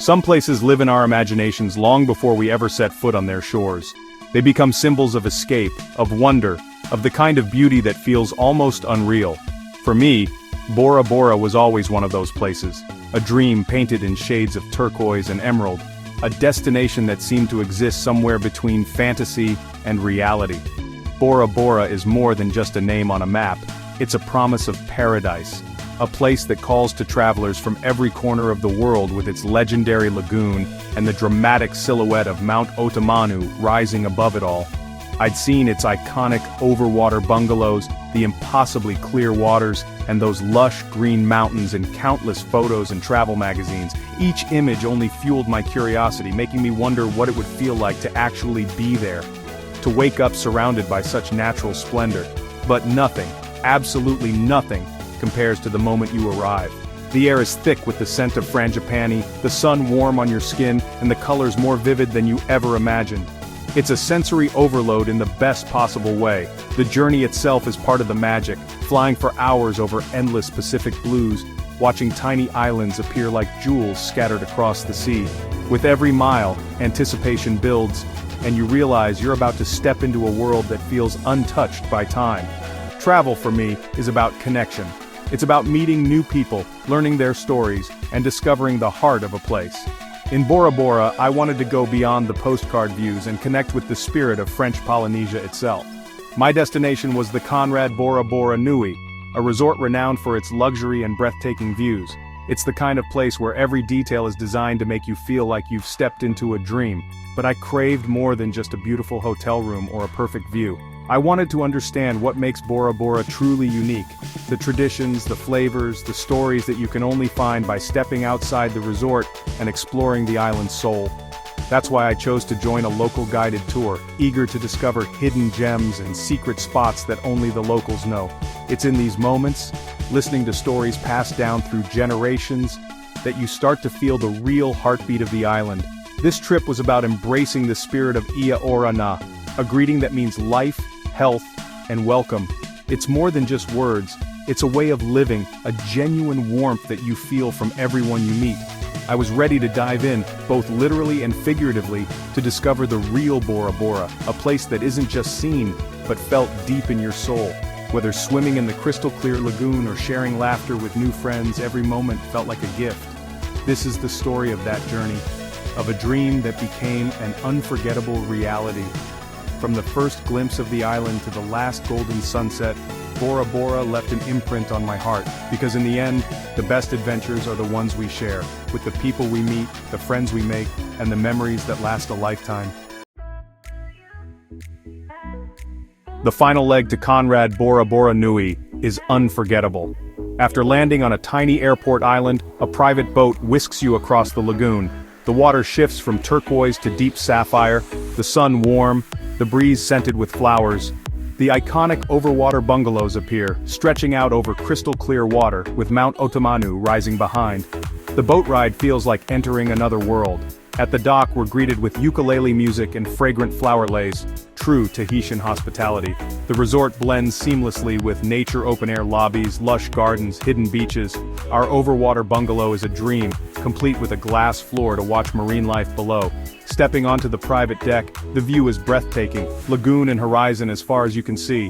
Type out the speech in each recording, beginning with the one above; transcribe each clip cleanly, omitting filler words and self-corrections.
Some places live in our imaginations long before we ever set foot on their shores. They become symbols of escape, of wonder, of the kind of beauty that feels almost unreal. For me, Bora Bora was always one of those places, a dream painted in shades of turquoise and emerald, a destination that seemed to exist somewhere between fantasy and reality. Bora Bora is more than just a name on a map, it's a promise of paradise, a place that calls to travelers from every corner of the world with its legendary lagoon and the dramatic silhouette of Mount Otamanu rising above it all. I'd seen its iconic overwater bungalows, the impossibly clear waters, and those lush green mountains in countless photos and travel magazines. Each image only fueled my curiosity, making me wonder what it would feel like to actually be there, to wake up surrounded by such natural splendor. But nothing, absolutely nothing, compares to the moment you arrive. The air is thick with the scent of frangipani, the sun warm on your skin, and the colors more vivid than you ever imagined. It's a sensory overload in the best possible way. The journey itself is part of the magic, flying for hours over endless Pacific blues, watching tiny islands appear like jewels scattered across the sea. With every mile, anticipation builds, and you realize you're about to step into a world that feels untouched by time. Travel for me is about connection. It's about meeting new people, learning their stories, and discovering the heart of a place. In Bora Bora, I wanted to go beyond the postcard views and connect with the spirit of French Polynesia itself. My destination was the Conrad Bora Bora Nui, a resort renowned for its luxury and breathtaking views. It's the kind of place where every detail is designed to make you feel like you've stepped into a dream, but I craved more than just a beautiful hotel room or a perfect view. I wanted to understand what makes Bora Bora truly unique, the traditions, the flavors, the stories that you can only find by stepping outside the resort and exploring the island's soul. That's why I chose to join a local guided tour, eager to discover hidden gems and secret spots that only the locals know. It's in these moments, listening to stories passed down through generations, that you start to feel the real heartbeat of the island. This trip was about embracing the spirit of Ia Ora Na, a greeting that means life, health, and welcome. It's more than just words, it's a way of living, a genuine warmth that you feel from everyone you meet. I was ready to dive in, both literally and figuratively, to discover the real Bora Bora, a place that isn't just seen, but felt deep in your soul. Whether swimming in the crystal-clear lagoon or sharing laughter with new friends, every moment felt like a gift. This is the story of that journey, of a dream that became an unforgettable reality. From the first glimpse of the island to the last golden sunset, Bora Bora left an imprint on my heart, because in the end, the best adventures are the ones we share, with the people we meet, the friends we make, and the memories that last a lifetime. The final leg to Conrad Bora Bora Nui is unforgettable. After landing on a tiny airport island, a private boat whisks you across the lagoon. The water shifts from turquoise to deep sapphire, the sun warm, the breeze scented with flowers. The iconic Overwater bungalows appear, stretching out over crystal-clear water, with Mount Otamanu rising behind. The boat ride feels like entering another world. At the dock we're greeted with ukulele music and fragrant flower lays, true Tahitian hospitality. The resort blends seamlessly with nature open-air lobbies, lush gardens, hidden beaches. Our Overwater bungalow is a dream, complete with a glass floor to watch marine life below. Stepping onto the private deck, the view is breathtaking, lagoon and horizon as far as you can see.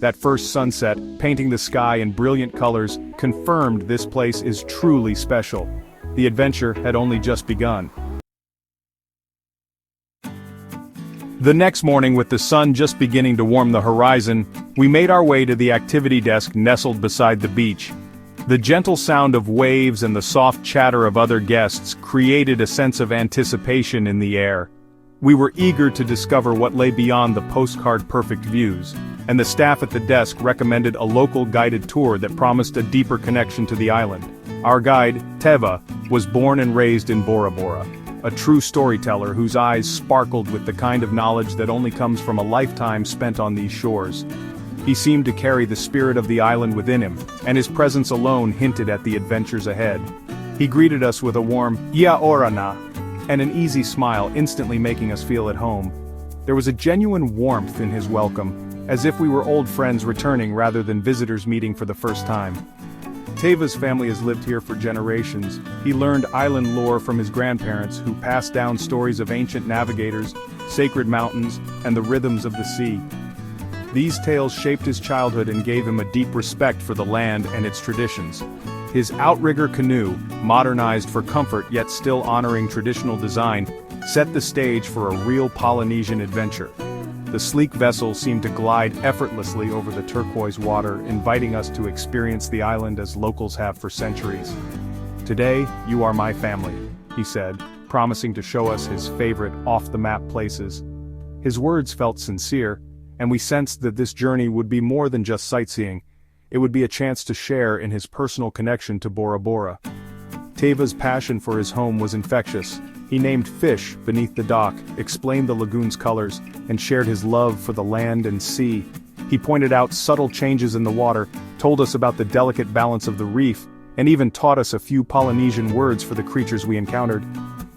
That first sunset, painting the sky in brilliant colors, confirmed this place is truly special. The adventure had only just begun. The next morning, with the sun just beginning to warm the horizon, we made our way to the activity desk nestled beside the beach. The gentle sound of waves and the soft chatter of other guests created a sense of anticipation in the air. We were eager to discover what lay beyond the postcard-perfect views, and the staff at the desk recommended a local guided tour that promised a deeper connection to the island. Our guide, Teva, was born and raised in Bora Bora, a true storyteller whose eyes sparkled with the kind of knowledge that only comes from a lifetime spent on these shores. He seemed to carry the spirit of the island within him, and his presence alone hinted at the adventures ahead. He greeted us with a warm, "Ia ora na," and an easy smile, instantly making us feel at home. There was a genuine warmth in his welcome, as if we were old friends returning rather than visitors meeting for the first time. Teva's family has lived here for generations. He learned island lore from his grandparents, who passed down stories of ancient navigators, sacred mountains, and the rhythms of the sea. These tales shaped his childhood and gave him a deep respect for the land and its traditions. His outrigger canoe, modernized for comfort yet still honoring traditional design, set the stage for a real Polynesian adventure. The sleek vessel seemed to glide effortlessly over the turquoise water, inviting us to experience the island as locals have for centuries. "Today, you are my family," he said, promising to show us his favorite off-the-map places. His words felt sincere, and we sensed that this journey would be more than just sightseeing. It would be a chance to share in his personal connection to Bora Bora. Teva's passion for his home was infectious. He named fish beneath the dock, explained the lagoon's colors, and shared his love for the land and sea. He pointed out subtle changes in the water, told us about the delicate balance of the reef, and even taught us a few Polynesian words for the creatures we encountered.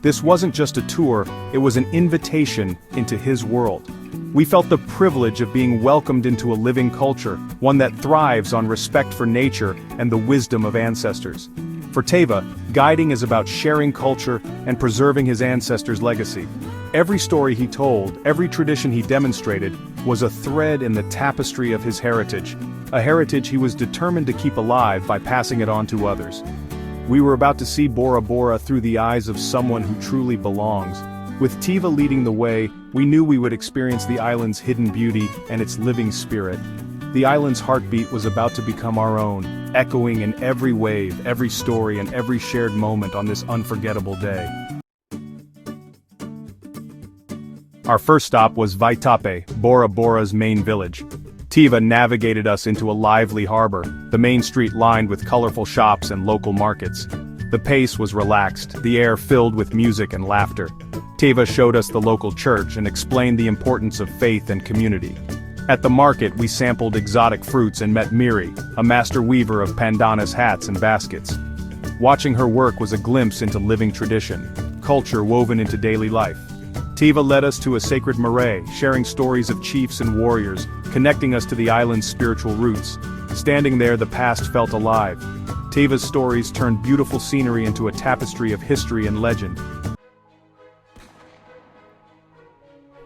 This wasn't just a tour, it was an invitation into his world. We felt the privilege of being welcomed into a living culture, one that thrives on respect for nature and the wisdom of ancestors. For Teva, guiding is about sharing culture and preserving his ancestors' legacy. Every story he told, every tradition he demonstrated, was a thread in the tapestry of his heritage, a heritage he was determined to keep alive by passing it on to others. We were about to see Bora Bora through the eyes of someone who truly belongs. With Teva leading the way, we knew we would experience the island's hidden beauty and its living spirit. The island's heartbeat was about to become our own, echoing in every wave, every story, and every shared moment on this unforgettable day. Our first stop was Vaitape, Bora Bora's main village. Teva navigated us into a lively harbor, the main street lined with colorful shops and local markets. The pace was relaxed, the air filled with music and laughter. Teva showed us the local church and explained the importance of faith and community. At the market, we sampled exotic fruits and met Miri, a master weaver of pandanus hats and baskets. Watching her work was a glimpse into living tradition, culture woven into daily life. Teva led us to a sacred marae, sharing stories of chiefs and warriors, connecting us to the island's spiritual roots. Standing there, the past felt alive. Teva's stories turned beautiful scenery into a tapestry of history and legend.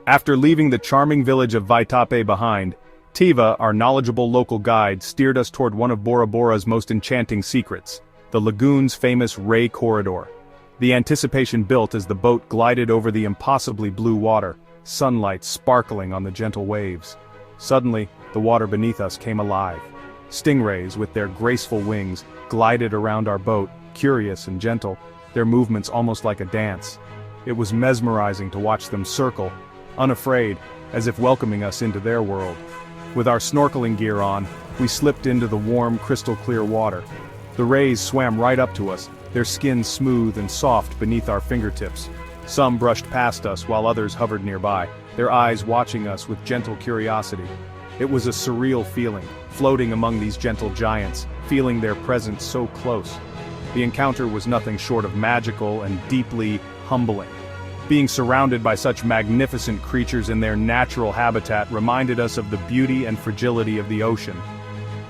After leaving the charming village of Vaitape behind, Teva, our knowledgeable local guide, steered us toward one of Bora Bora's most enchanting secrets, the lagoon's famous Ray Corridor. The anticipation built as the boat glided over the impossibly blue water, sunlight sparkling on the gentle waves. Suddenly, the water beneath us came alive. Stingrays, with their graceful wings, glided around our boat, curious and gentle, their movements almost like a dance. It was mesmerizing to watch them circle, unafraid, as if welcoming us into their world. With our snorkeling gear on, we slipped into the warm, crystal-clear water. The rays swam right up to us, their skins smooth and soft beneath our fingertips. Some brushed past us while others hovered nearby, their eyes watching us with gentle curiosity. It was a surreal feeling, floating among these gentle giants, feeling their presence so close. The encounter was nothing short of magical and deeply humbling. Being surrounded by such magnificent creatures in their natural habitat reminded us of the beauty and fragility of the ocean.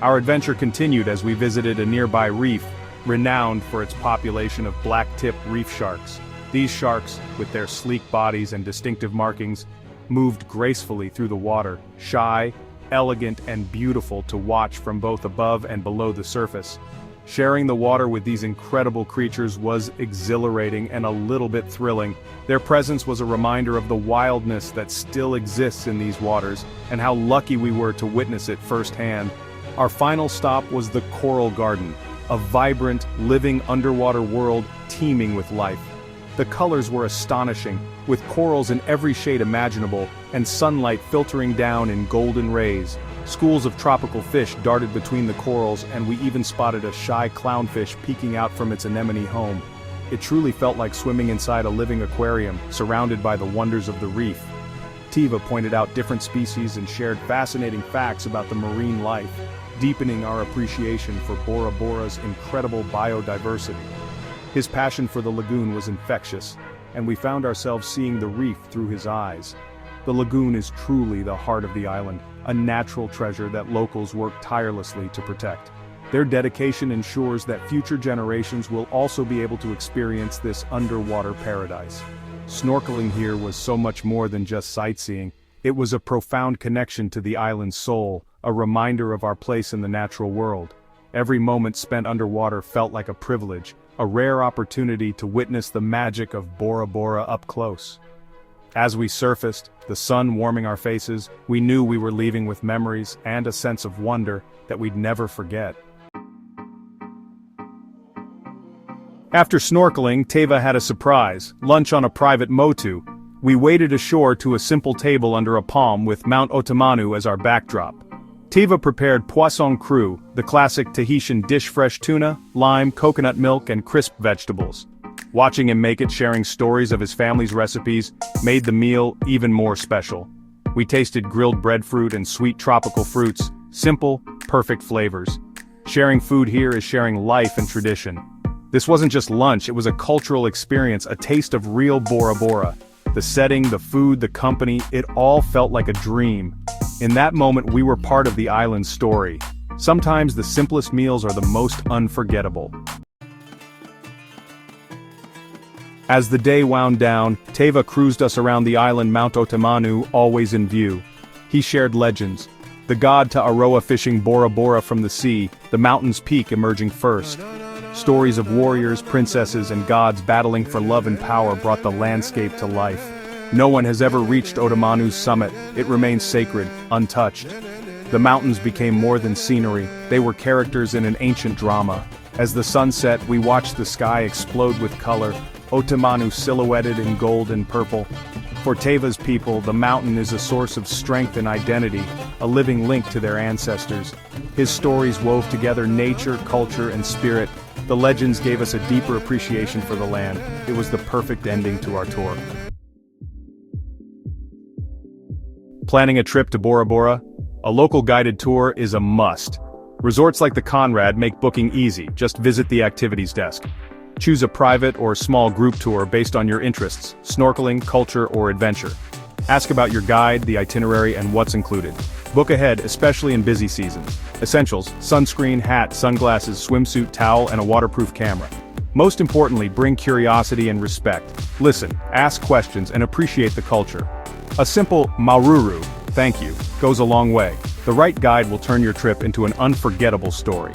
Our adventure continued as we visited a nearby reef, renowned for its population of black-tip reef sharks. These sharks, with their sleek bodies and distinctive markings, moved gracefully through the water, shy, elegant, and beautiful to watch from both above and below the surface. Sharing the water with these incredible creatures was exhilarating and a little bit thrilling. Their presence was a reminder of the wildness that still exists in these waters, and how lucky we were to witness it firsthand. Our final stop was the Coral Garden, a vibrant, living underwater world teeming with life. The colors were astonishing, with corals in every shade imaginable, and sunlight filtering down in golden rays. Schools of tropical fish darted between the corals, and we even spotted a shy clownfish peeking out from its anemone home. It truly felt like swimming inside a living aquarium, surrounded by the wonders of the reef. Teva pointed out different species and shared fascinating facts about the marine life, deepening our appreciation for Bora Bora's incredible biodiversity. His passion for the lagoon was infectious, and we found ourselves seeing the reef through his eyes. The lagoon is truly the heart of the island, a natural treasure that locals work tirelessly to protect. Their dedication ensures that future generations will also be able to experience this underwater paradise. Snorkeling here was so much more than just sightseeing. It was a profound connection to the island's soul, a reminder of our place in the natural world. Every moment spent underwater felt like a privilege, a rare opportunity to witness the magic of Bora Bora up close. As we surfaced, the sun warming our faces, we knew we were leaving with memories and a sense of wonder that we'd never forget. After snorkeling, Teva had a surprise, lunch on a private motu. We waded ashore to a simple table under a palm with Mount Otamanu as our backdrop. Teva prepared poisson cru, the classic Tahitian dish, fresh tuna, lime, coconut milk, and crisp vegetables. Watching him make it, sharing stories of his family's recipes, made the meal even more special. We tasted grilled breadfruit and sweet tropical fruits, simple, perfect flavors. Sharing food here is sharing life and tradition. This wasn't just lunch, it was a cultural experience, a taste of real Bora Bora. The setting, the food, the company, it all felt like a dream. In that moment we were part of the island's story. Sometimes the simplest meals are the most unforgettable. As the day wound down, Teva cruised us around the island Mount Otamanu, always in view. He shared legends. The god to Aroa fishing Bora Bora from the sea, the mountain's peak emerging first. Stories of warriors, princesses, and gods battling for love and power brought the landscape to life. No one has ever reached Otamanu's summit, it remains sacred, untouched. The mountains became more than scenery, they were characters in an ancient drama. As the sun set, we watched the sky explode with color, Otamanu silhouetted in gold and purple. For Teva's people, the mountain is a source of strength and identity, a living link to their ancestors. His stories wove together nature, culture, and spirit. The legends gave us a deeper appreciation for the land. It was the perfect ending to our tour. Planning a trip to Bora Bora? A local guided tour is a must. Resorts like the Conrad make booking easy, just visit the activities desk. Choose a private or small group tour based on your interests, snorkeling, culture, or adventure. Ask about your guide, the itinerary, and what's included. Book ahead, especially in busy seasons. Essentials: sunscreen, hat, sunglasses, swimsuit, towel, and a waterproof camera. Most importantly, bring curiosity and respect. Listen, ask questions, and appreciate the culture. A simple "Maururu, thank you," goes a long way. The right guide will turn your trip into an unforgettable story.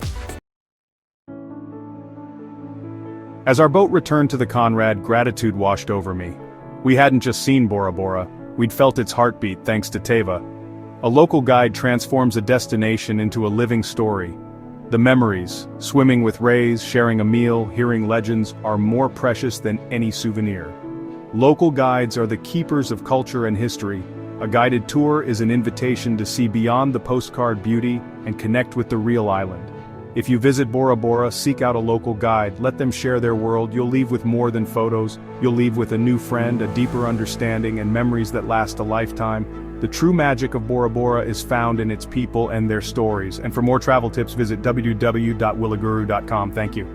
As our boat returned to the Conrad, gratitude washed over me. We hadn't just seen Bora Bora, we'd felt its heartbeat thanks to Teva. A local guide transforms a destination into a living story. The memories, swimming with rays, sharing a meal, hearing legends, are more precious than any souvenir. Local guides are the keepers of culture and history. A guided tour is an invitation to see beyond the postcard beauty and connect with the real island. If you visit Bora Bora, seek out a local guide, let them share their world. You'll leave with more than photos, you'll leave with a new friend, a deeper understanding, and memories that last a lifetime. The true magic of Bora Bora is found in its people and their stories. And for more travel tips, visit www.williguru.com. Thank you.